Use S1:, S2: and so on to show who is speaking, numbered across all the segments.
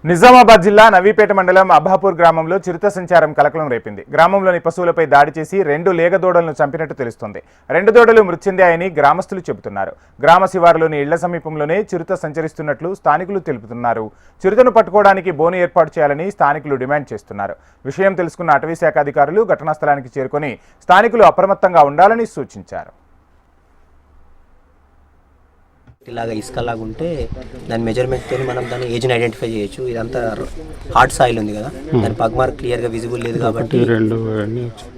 S1: నిజామాబాద్ జిల్లా నవీపేట మండలం అబ్బాపూర్ గ్రామంలో చిరుత సంచారం కలకలం రేపింది. గ్రామంలోని పశువులపై దాడి చేసి 2 లేగదూడలను చంపినట్టు తెలుస్తోంది. 2 దూడలు మృతి చెందాయని గ్రామస్తులు చెబుతున్నారు. గ్రామ శివారులోని ఇళ్ల సమీపంలోనే చిరుత సంచరిస్తున్నట్లు స్థానికులు తెలుపుతున్నారు. చిరుతను పట్టుకోవడానికి బోను ఏర్పాటు చేయాలని స్థానికులు డిమాండ్ చేస్తున్నారు. విషయం తెలుసుకున్న అటవీ శాఖ అధికారులు ఘటనా స్థలానికి చేరుకొని స్థానికులు అప్రమత్తంగా ఉండాలని సూచించారు.
S2: ఇలాగ ఇసుకలాగా ఉంటే దాని మెజర్మెంట్తో మనం దాని ఏజ్ని ఐడెంటిఫై చేయొచ్చు. ఇదంతా హార్డ్ సాయిల్ ఉంది కదా, దాని పగ్మార్క్ క్లియర్గా విజిబుల్ లేదు కాబట్టి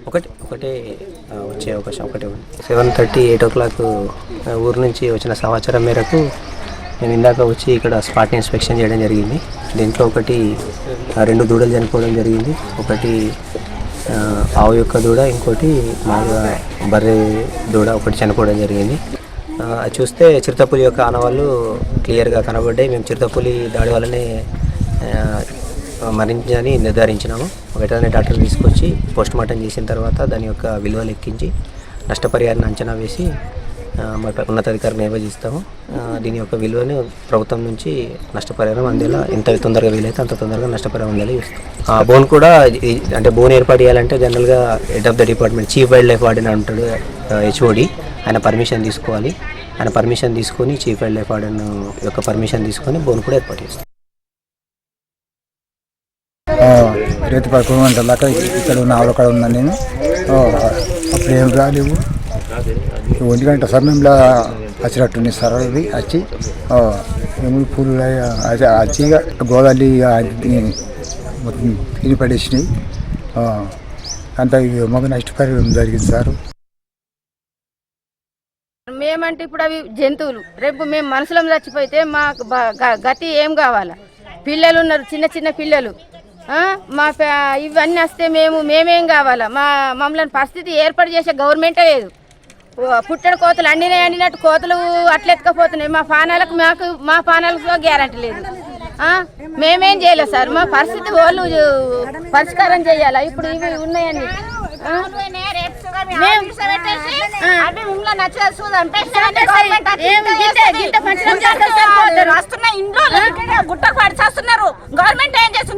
S2: ఒకటే వచ్చే అవకాశం ఒకటే ఉంది. 7:30, 8 o'clock ఊరు నుంచి వచ్చిన సమాచారం మేరకు మేము ఇందాక వచ్చి ఇక్కడ స్పాట్ ఇన్స్పెక్షన్ చేయడం జరిగింది. దీంట్లో 2 దూడలు చనిపోవడం జరిగింది. ఒకటి ఆవు యొక్క దూడ, ఇంకోటి మామూలుగా బర్రె దూడ ఒకటి చనిపోవడం జరిగింది. చూస్తే చిరుతపులి యొక్క ఆనవాళ్ళు క్లియర్గా కనబడ్డాయి. మేము చిరుతపులి దాడి వల్లనే మరణించని నిర్ధారించినాము. వెటర్నరీ డాక్టర్ తీసుకొచ్చి పోస్ట్ మార్టం చేసిన తర్వాత దాని యొక్క విలువలు ఎక్కించి నష్టపరిహారాన్ని అంచనా వేసి ఉన్నతాధికారులను నివేదిస్తాము. దీని యొక్క విలువను ప్రభుత్వం నుంచి నష్టపరిహారం అందేలా ఎంత తొందరగా వీలైతే అంత తొందరగా నష్టపరిహారం అందేలా చూస్తాం. బోన్ కూడా అంటే బోన్ ఏర్పాటు చేయాలంటే జనరల్గా head of the department chief wild life warden అంటాడు HOD, ఆయన పర్మిషన్ తీసుకోవాలి. ఆయన పర్మిషన్ తీసుకొని చీఫ్ వైల్డ్ లైఫ్ వార్డెన్ యొక్క పర్మిషన్ తీసుకొని బోన్ కూడా ఏర్పాటు చేస్తాం.
S3: రేపు 11 గంటల దాకా ఇక్కడ ఉన్న ఆవుల కాడ ఉన్నాను నేను. అప్పుడు ఏం రాలేవు. 1 గంట సమయంలో వచ్చినట్టుంది సార్. అది వచ్చి ఏమి పూలు వచ్చి గోదావరి తిని పడేసినాయి. అంత మగ నష్టపరిహారం జరిగింది సార్.
S4: మేమంటే ఇప్పుడు అవి జంతువులు, రేపు మేము మనుషులం చచ్చిపోతే మాకు గతి ఏం కావాలా? పిల్లలు ఉన్నారు, చిన్న చిన్న పిల్లలు. మా ఇవన్నీ వస్తే మేమేం కావాలా? మమ్మల్ని పరిస్థితి ఏర్పాటు చేసే గవర్నమెంటే లేదు. పుట్టడు కోతలు అండినట్టు కోతలు అట్లెత్తుకపోతున్నాయి. మా పానాలకు గ్యారంటీ లేదు. మేమేం చేయలేదు సార్. మా పరిస్థితి వాళ్ళు పరిష్కారం చేయాలా? ఇప్పుడు ఇవి ఉన్నాయని
S5: గుట్టకు పడి చేస్తున్నారు. గవర్నమెంట్ ఏం చేస్తుంది?